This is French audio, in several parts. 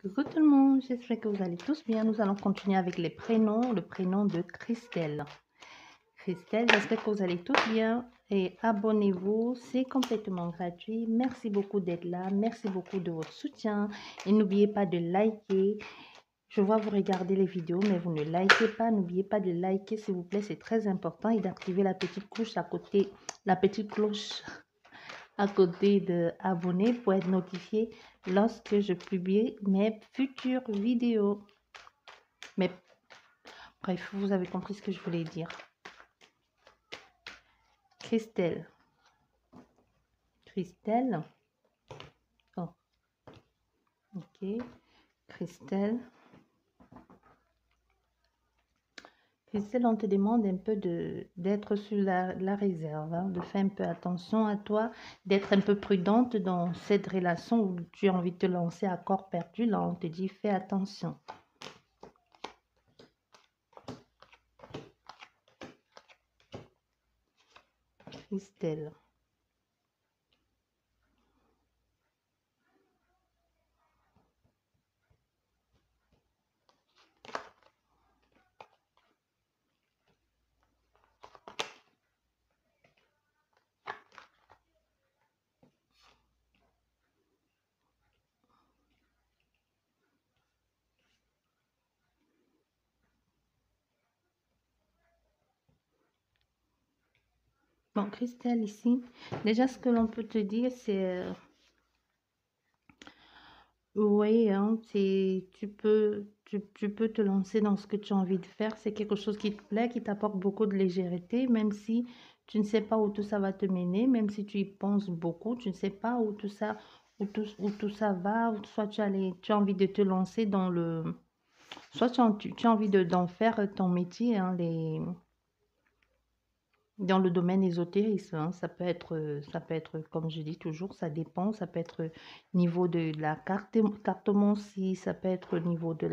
Coucou tout le monde, j'espère que vous allez tous bien. Nous allons continuer avec les prénoms. Le prénom de Christelle. Christelle, j'espère que vous allez tous bien. Et abonnez-vous, c'est complètement gratuit. Merci beaucoup d'être là. Merci beaucoup de votre soutien. Et n'oubliez pas de liker. Je vois vous regarder les vidéos, mais vous ne likez pas. N'oubliez pas de liker, s'il vous plaît. C'est très important. Et d'activer la petite cloche à côté, la petite cloche à côté de abonner pour être notifié lorsque je publie mes futures vidéos. Mais bref, vous avez compris ce que je voulais dire. Christelle. Christelle. Oh, ok. Christelle. Christelle, on te demande un peu d'être sur la réserve, hein, de faire un peu attention à toi, d'être un peu prudente dans cette relation où tu as envie de te lancer à corps perdu. Là, on te dit, fais attention. Christelle. Bon, Christelle, ici, déjà, ce que l'on peut te dire, c'est... oui, hein, tu peux te lancer dans ce que tu as envie de faire. C'est quelque chose qui te plaît, qui t'apporte beaucoup de légèreté, même si tu ne sais pas où tout ça va te mener, même si tu y penses beaucoup, tu ne sais pas où tout ça, où tout ça va, ou soit tu as envie de te lancer dans le... Soit tu as envie d'en faire ton métier, hein, dans le domaine ésotérisme, hein. Ça peut être, comme je dis toujours, ça dépend. Ça peut être niveau de la cartomancie, ça peut être au niveau de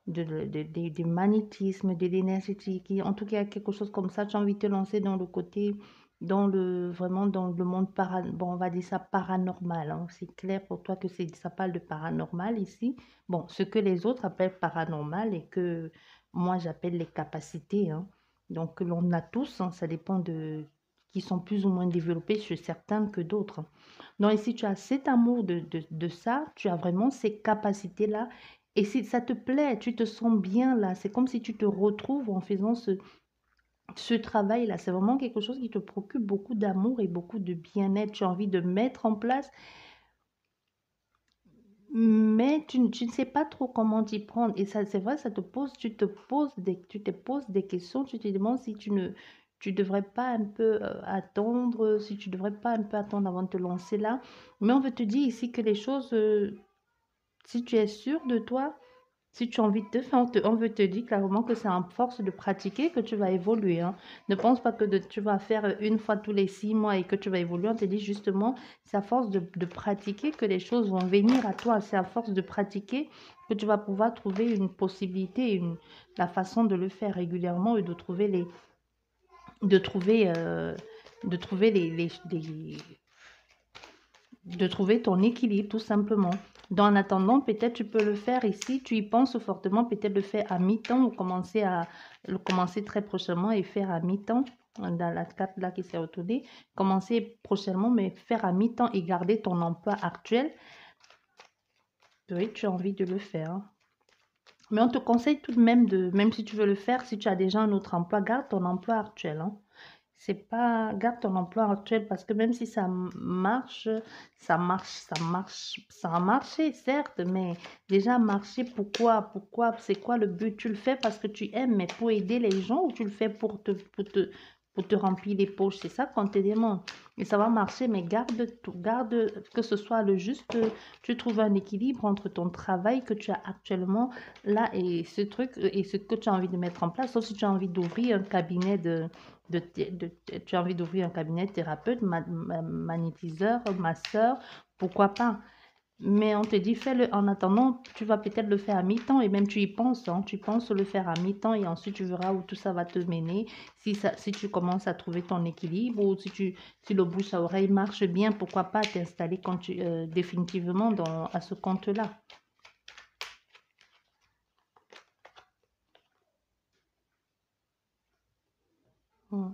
du magnétisme, de l'énergétique. En tout cas, quelque chose comme ça, tu as envie de te lancer dans le côté, vraiment dans le monde bon, on va dire ça paranormal, hein. C'est clair pour toi que ça parle de paranormal ici. Bon, ce que les autres appellent paranormal et que moi j'appelle les capacités, hein. Donc, l'on a tous, hein, ça dépend qui sont plus ou moins développés chez certains que d'autres. Donc, ici, tu as cet amour de ça, tu as vraiment ces capacités-là. Et si ça te plaît, tu te sens bien là, c'est comme si tu te retrouves en faisant ce travail-là. C'est vraiment quelque chose qui te procure beaucoup d'amour et beaucoup de bien-être. Tu as envie de mettre en place, mais tu ne sais pas trop comment t'y prendre. Et ça, c'est vrai, tu te poses des questions, tu te demandes si tu devrais pas un peu attendre, si tu devrais pas un peu attendre avant de te lancer là. Mais on veut te dire ici que les choses, si tu es sûr de toi, si tu as envie de te faire, on veut te dire clairement que c'est en force de pratiquer que tu vas évoluer, hein. Ne pense pas que tu vas faire une fois tous les 6 mois et que tu vas évoluer. On te dit justement, c'est à force de pratiquer que les choses vont venir à toi. C'est à force de pratiquer que tu vas pouvoir trouver une possibilité, la façon de le faire régulièrement et de trouver de trouver, de trouver de trouver ton équilibre tout simplement. Dans en attendant, peut-être tu peux le faire ici, tu y penses fortement, peut-être le faire à mi-temps ou le commencer très prochainement et faire à mi-temps dans la carte là qui s'est retournée. Commencer prochainement, mais faire à mi-temps et garder ton emploi actuel. Oui, tu as envie de le faire, hein. Mais on te conseille tout de même même si tu veux le faire, si tu as déjà un autre emploi, garde ton emploi actuel, hein. C'est pas, garde ton emploi actuel parce que même si marche, ça a marché, certes, mais déjà marcher, c'est quoi le but? Tu le fais parce que tu aimes, mais pour aider les gens ou tu le fais pour te remplir les poches? C'est ça qu'on te demande. Et ça va marcher, mais garde que ce soit le juste, tu trouves un équilibre entre ton travail que tu as actuellement là et ce truc et ce que tu as envie de mettre en place, sauf si tu as envie d'ouvrir un cabinet tu as envie d'ouvrir un cabinet thérapeute, magnétiseur, masseur, pourquoi pas? Mais on te dit, fais-le en attendant, tu vas peut-être le faire à mi-temps et même tu y penses, hein, tu penses le faire à mi-temps et ensuite tu verras où tout ça va te mener. Si tu commences à trouver ton équilibre ou si le bouche à oreille marche bien, pourquoi pas t'installer définitivement à ce compte-là. Mm.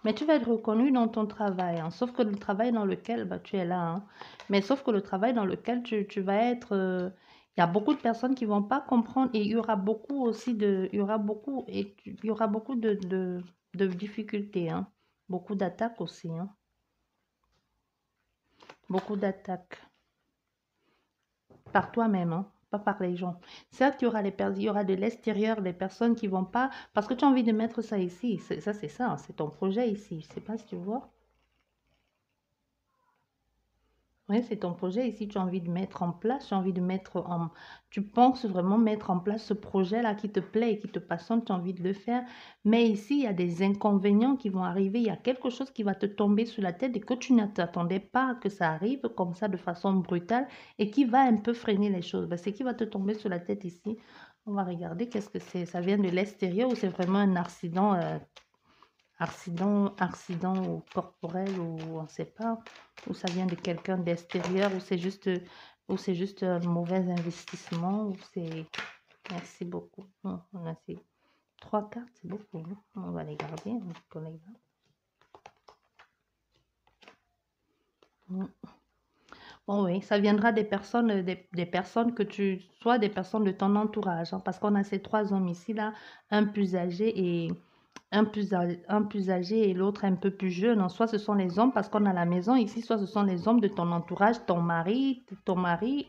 Mais tu vas être reconnu dans ton travail, hein. Sauf que le travail dans lequel bah, tu es là, hein. Mais sauf que le travail dans lequel tu vas être, il y a beaucoup de personnes qui vont pas comprendre et il y aura beaucoup aussi de, il y aura beaucoup et il y aura beaucoup de difficultés, hein. Beaucoup d'attaques aussi, hein. Beaucoup d'attaques par toi-même, hein, pas par les gens. Certes, il y aura de l'extérieur des personnes qui vont pas, parce que tu as envie de mettre ça ici. Ça, c'est ça, hein, c'est ton projet ici. Je sais pas si tu vois. Oui, c'est ton projet. Ici, tu as envie de mettre en place, tu as envie de mettre en... Tu penses vraiment mettre en place ce projet-là qui te plaît et qui te passionne, tu as envie de le faire. Mais ici, il y a des inconvénients qui vont arriver. Il y a quelque chose qui va te tomber sur la tête et que tu ne t'attendais pas que ça arrive comme ça de façon brutale et qui va un peu freiner les choses. Ben, c'est qui va te tomber sur la tête ici. On va regarder qu'est-ce que c'est. Ça vient de l'extérieur ou c'est vraiment un accident accident ou corporel ou on ne sait pas, ou ça vient de quelqu'un d'extérieur, ou c'est juste un mauvais investissement, ou c'est... Merci beaucoup. Merci. 3 cartes, c'est beaucoup, hein. On va les garder, on les garde. Bon, oui, ça viendra des personnes que tu... Soit des personnes de ton entourage, hein, parce qu'on a ces 3 hommes ici, là, un plus âgé et un plus âgé et l'autre un peu plus jeune, hein. Soit ce sont les hommes parce qu'on a la maison ici, soit ce sont les hommes de ton entourage, ton mari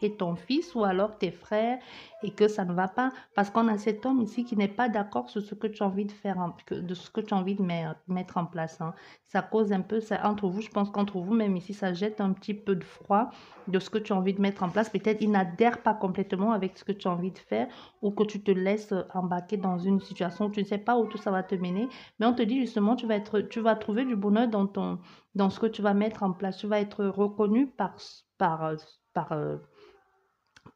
et ton fils, ou alors tes frères, et que ça ne va pas parce qu'on a cet homme ici qui n'est pas d'accord sur ce que tu as envie de faire, de ce que tu as envie de mettre en place, hein. Ça cause un peu, ça, entre vous, je pense qu'entre vous, même ici, ça jette un petit peu de froid de ce que tu as envie de mettre en place. Peut-être il n'adhère pas complètement avec ce que tu as envie de faire ou que tu te laisses embarquer dans une situation où tu ne sais pas où tout ça va te mener. Mais on te dit justement, tu vas trouver du bonheur dans ce que tu vas mettre en place. Tu vas être reconnu par, euh,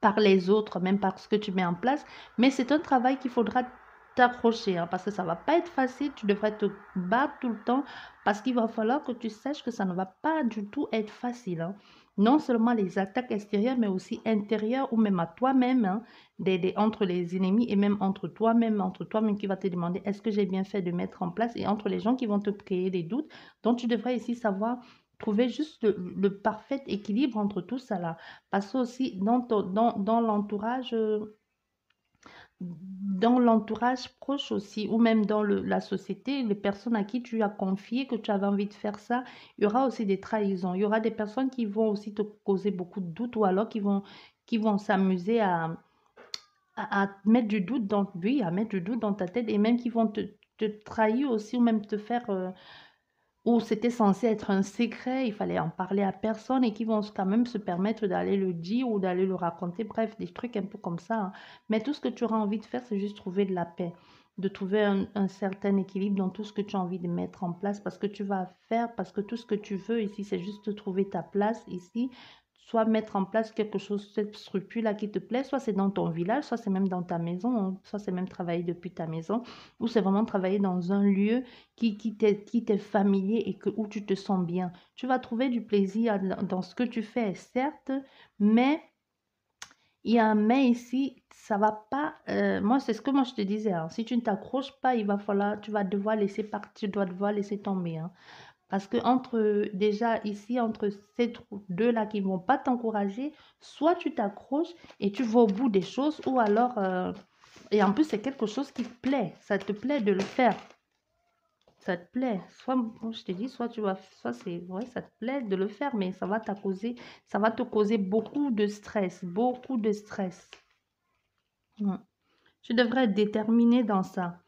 par les autres, même par ce que tu mets en place. Mais c'est un travail qu'il faudra t'accrocher, hein, parce que ça ne va pas être facile. Tu devrais te battre tout le temps parce qu'il va falloir que tu saches que ça ne va pas du tout être facile, hein. Non seulement les attaques extérieures, mais aussi intérieures ou même à toi-même, hein, entre les ennemis et même entre toi-même qui va te demander est-ce que j'ai bien fait de mettre en place et entre les gens qui vont te créer des doutes. Donc, tu devrais ici savoir trouver juste le parfait équilibre entre tout ça là. Parce que aussi dans l'entourage proche aussi, ou même dans la société, les personnes à qui tu as confié que tu avais envie de faire ça, il y aura aussi des trahisons. Il y aura des personnes qui vont aussi te causer beaucoup de doutes ou alors qui vont s'amuser à mettre du doute dans, oui, à mettre du doute dans ta tête et même qui vont te trahir aussi ou même te faire où c'était censé être un secret, il fallait en parler à personne et qui vont quand même se permettre d'aller le dire ou d'aller le raconter, bref, des trucs un peu comme ça, hein. Mais tout ce que tu auras envie de faire, c'est juste trouver de la paix, de trouver un certain équilibre dans tout ce que tu as envie de mettre en place parce que tu vas faire, parce que tout ce que tu veux ici, c'est juste trouver ta place ici, soit mettre en place quelque chose, cette structure-là qui te plaît, soit c'est dans ton village, soit c'est même dans ta maison, hein, soit c'est même travailler depuis ta maison, ou c'est vraiment travailler dans un lieu qui t'est familier et où tu te sens bien. Tu vas trouver du plaisir dans ce que tu fais, certes, mais il y a un mais ici, ça va pas. Moi, c'est ce que moi je te disais, hein. Si tu ne t'accroches pas, il va falloir, tu vas devoir laisser partir, tu dois devoir laisser tomber, hein. Parce que déjà ici, entre ces deux-là qui ne vont pas t'encourager, soit tu t'accroches et tu vas au bout des choses, ou alors, et en plus, c'est quelque chose qui te plaît, ça te plaît de le faire. Ça te plaît. Soit, comme je te dis, soit c'est, ouais, ça te plaît de le faire, mais ça va te causer beaucoup de stress, beaucoup de stress. Mm. Tu devrais être déterminé dans ça.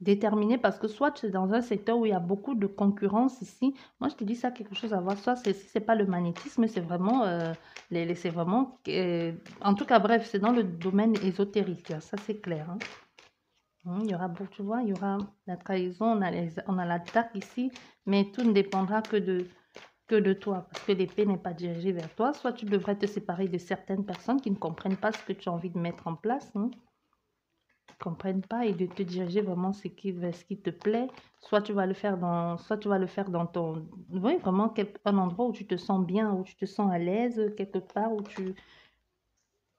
Déterminé parce que soit tu es dans un secteur où il y a beaucoup de concurrence ici. Moi, je te dis ça quelque chose à voir. Soit si c'est pas le magnétisme, c'est vraiment, c'est vraiment, en tout cas, bref, c'est dans le domaine ésotérique. Ça, c'est clair, hein. Il y aura, tu vois, il y aura la trahison, on a l'attaque ici, mais tout ne dépendra que de toi, parce que l'épée n'est pas dirigée vers toi. Soit tu devrais te séparer de certaines personnes qui ne comprennent pas ce que tu as envie de mettre en place, hein, qui ne comprennent pas et de te diriger vraiment vers ce qui te plaît. Soit tu vas le faire dans ton, oui, vraiment un endroit où tu te sens bien, où tu te sens à l'aise, quelque part où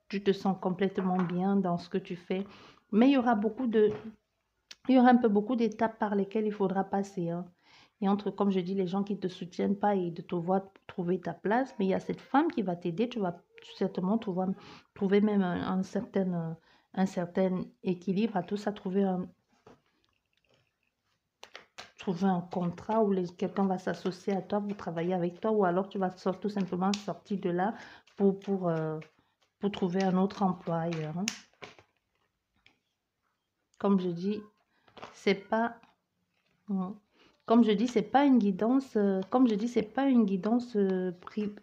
tu te sens complètement bien dans ce que tu fais. Mais il y aura beaucoup Il y aura un peu beaucoup d'étapes par lesquelles il faudra passer, hein. Et entre, comme je dis, les gens qui ne te soutiennent pas et de te voir trouver ta place, mais il y a cette femme qui va t'aider, tu vas certainement trouver même un certain équilibre à tout ça, trouver un contrat où quelqu'un va s'associer à toi pour travailler avec toi, ou alors tu vas tout simplement sortir de là pour, pour, euh, pour trouver un autre emploi ailleurs, hein. Comme je dis, c'est pas... Mm. Comme je dis, c'est pas une guidance, comme je dis, c'est pas une guidance,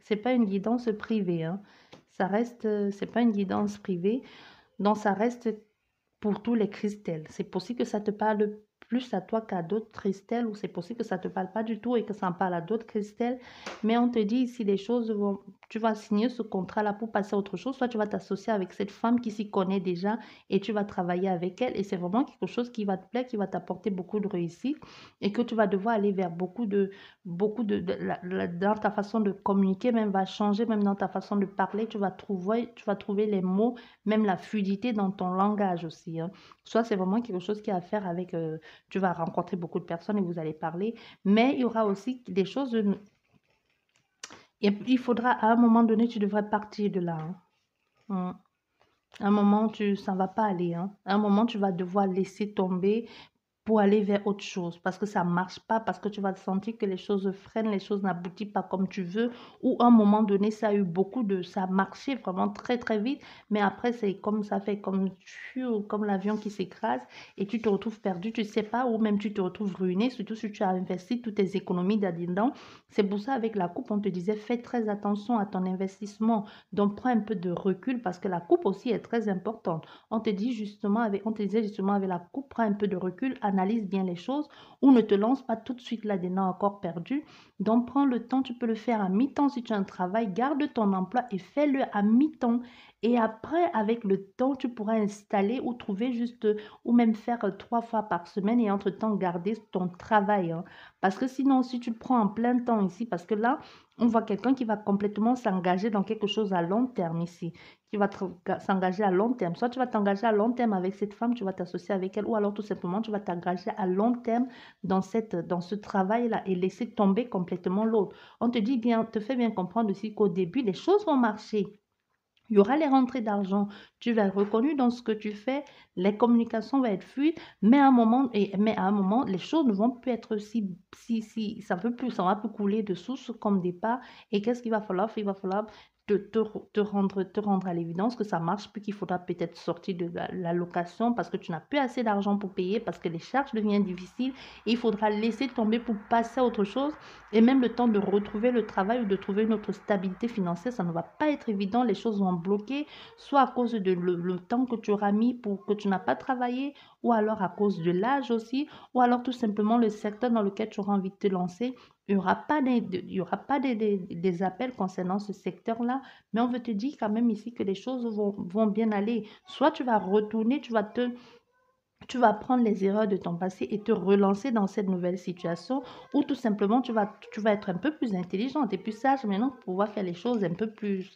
c'est pas une guidance privée, hein. Ça reste, c'est pas une guidance privée, donc ça reste pour tous les Christelles. C'est possible que ça te parle plus à toi qu'à d'autres Christelles, ou c'est possible que ça ne te parle pas du tout et que ça en parle à d'autres Christelles. Mais on te dit ici les choses vont, tu vas signer ce contrat-là pour passer à autre chose, soit tu vas t'associer avec cette femme qui s'y connaît déjà et tu vas travailler avec elle. Et c'est vraiment quelque chose qui va te plaire, qui va t'apporter beaucoup de réussite et que tu vas devoir aller vers dans ta façon de communiquer, même va changer, même dans ta façon de parler, tu vas trouver les mots, même la fluidité dans ton langage aussi, hein. Soit c'est vraiment quelque chose qui a à faire avec, tu vas rencontrer beaucoup de personnes et vous allez parler, mais il y aura aussi des choses, et il faudra, à un moment donné, tu devrais partir de là, hein. Mm. À un moment, ça ne va pas aller, hein. À un moment, tu vas devoir laisser tomber pour aller vers autre chose, parce que ça ne marche pas, parce que tu vas te sentir que les choses freinent, les choses n'aboutissent pas comme tu veux, ou à un moment donné, ça a eu ça a marché vraiment très très vite, mais après, c'est comme ça fait comme l'avion qui s'écrase, et tu te retrouves perdu, tu ne sais pas, ou même tu te retrouves ruiné, surtout si tu as investi toutes tes économies là-dedans. C'est pour ça, avec la coupe, on te disait, fais très attention à ton investissement, donc prends un peu de recul, parce que la coupe aussi est très importante. On te disait justement avec la coupe, prends un peu de recul, analyse bien les choses ou ne te lance pas tout de suite là-dedans encore perdu. Donc prends le temps, tu peux le faire à mi-temps si tu as un travail, garde ton emploi et fais-le à mi-temps. Et après, avec le temps, tu pourras installer ou trouver juste, ou même faire 3 fois par semaine et entre-temps garder ton travail, hein. Parce que sinon, si tu le prends en plein temps ici, parce que là, on voit quelqu'un qui va complètement s'engager dans quelque chose à long terme ici, qui va s'engager à long terme. Soit tu vas t'engager à long terme avec cette femme, tu vas t'associer avec elle, ou alors tout simplement, tu vas t'engager à long terme dans ce travail-là et laisser tomber complètement l'autre. On te dit bien, te fait bien comprendre aussi qu'au début, les choses vont marcher. Il y aura les rentrées d'argent, tu vas être reconnu dans ce que tu fais, les communications vont être fluides, mais à un moment, les choses ne vont plus être ça ne peut plus, ça va plus couler de source comme départ. Et qu'est-ce qu'il va falloir? Il va falloir te rendre à l'évidence que ça marche, puis qu'il faudra peut-être sortir de la location parce que tu n'as plus assez d'argent pour payer, parce que les charges deviennent difficiles et il faudra laisser tomber pour passer à autre chose. Et même le temps de retrouver le travail ou de trouver une autre stabilité financière, ça ne va pas être évident. Les choses vont bloquer, soit à cause de le temps que tu auras mis pour que tu n'as pas travaillé, ou alors à cause de l'âge aussi, ou alors tout simplement le secteur dans lequel tu auras envie de te lancer. Il n'y aura pas, il y aura pas des appels concernant ce secteur-là, mais on veut te dire quand même ici que les choses vont bien aller. Soit tu vas retourner, tu vas prendre les erreurs de ton passé et te relancer dans cette nouvelle situation, ou tout simplement tu vas être un peu plus intelligente et plus sage maintenant pour pouvoir faire les choses un peu plus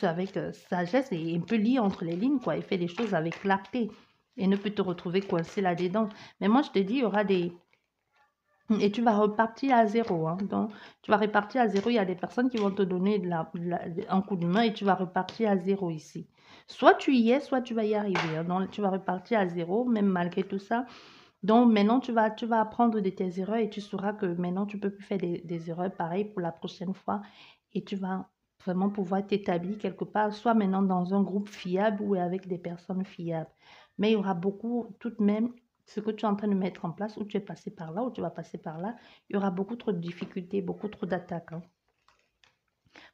avec sagesse et un peu lié entre les lignes, quoi, et faire les choses avec clarté et ne plus te retrouver coincé là-dedans. Mais moi, je te dis, il y aura des... Et tu vas repartir à zéro, hein. Donc, tu vas repartir à zéro. Il y a des personnes qui vont te donner un coup de main et tu vas repartir à zéro ici. Soit tu y es, soit tu vas y arriver, hein. Donc, tu vas repartir à zéro, même malgré tout ça. Donc, maintenant, tu vas apprendre de tes erreurs et tu sauras que maintenant, tu ne peux plus faire des erreurs pareilles pour la prochaine fois. Et tu vas vraiment pouvoir t'établir quelque part, soit maintenant dans un groupe fiable ou avec des personnes fiables. Mais il y aura beaucoup, tout de même, ce que tu es en train de mettre en place, ou tu es passé par là, ou tu vas passer par là, il y aura beaucoup trop de difficultés, beaucoup trop d'attaques, hein.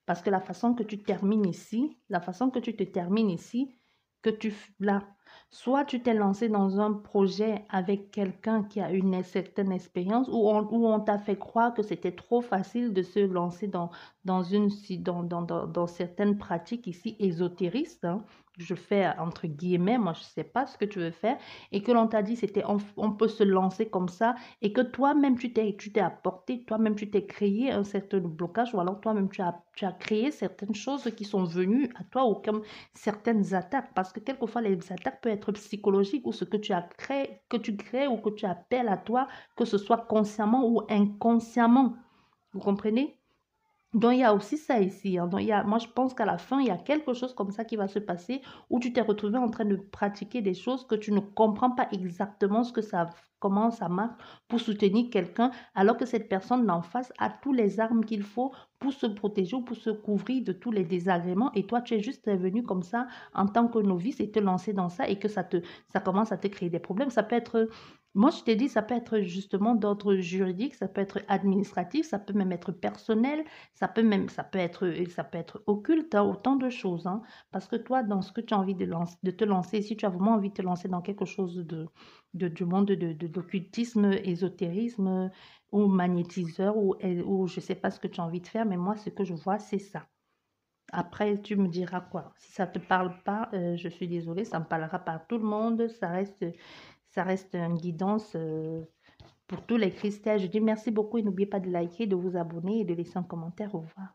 Parce que la façon que tu termines ici, la façon que tu te termines ici, là, soit tu t'es lancé dans un projet avec quelqu'un qui a une certaine expérience, ou on t'a fait croire que c'était trop facile de se lancer dans, une, si- dans certaines pratiques ici ésotéristes, hein. Je fais entre guillemets, moi je ne sais pas ce que tu veux faire, et que l'on t'a dit on peut se lancer comme ça, et que toi-même tu t'es apporté, toi-même tu t'es créé un certain blocage, ou alors toi-même tu as créé certaines choses qui sont venues à toi, ou comme certaines attaques, parce que quelquefois les attaques faire peut être psychologique ou ce que tu crées ou que tu appelles à toi, que ce soit consciemment ou inconsciemment. Vous comprenez? Donc, il y a aussi ça ici, hein. Donc, moi, je pense qu'à la fin, il y a quelque chose comme ça qui va se passer où tu t'es retrouvé en train de pratiquer des choses que tu ne comprends pas exactement comment ça marche pour soutenir quelqu'un, alors que cette personne d'en face a tous les armes qu'il faut pour se protéger ou pour se couvrir de tous les désagréments. Et toi, tu es juste venu comme ça en tant que novice et te lancer dans ça et que ça commence à te créer des problèmes. Ça peut être moi, je t'ai dit, ça peut être justement d'ordre juridique, ça peut être administratif, ça peut même être personnel, ça peut être occulte, hein, autant de choses, hein. Parce que toi, dans ce que tu as envie de te lancer, si tu as vraiment envie de te lancer dans quelque chose du monde de l'occultisme, ésotérisme ou magnétiseur ou je ne sais pas ce que tu as envie de faire, mais moi, ce que je vois, c'est ça. Après, tu me diras quoi. Si ça ne te parle pas, je suis désolée, ça ne parlera pas à tout le monde. Ça reste une guidance pour tous les Christians. Je dis merci beaucoup et n'oubliez pas de liker, de vous abonner et de laisser un commentaire. Au revoir.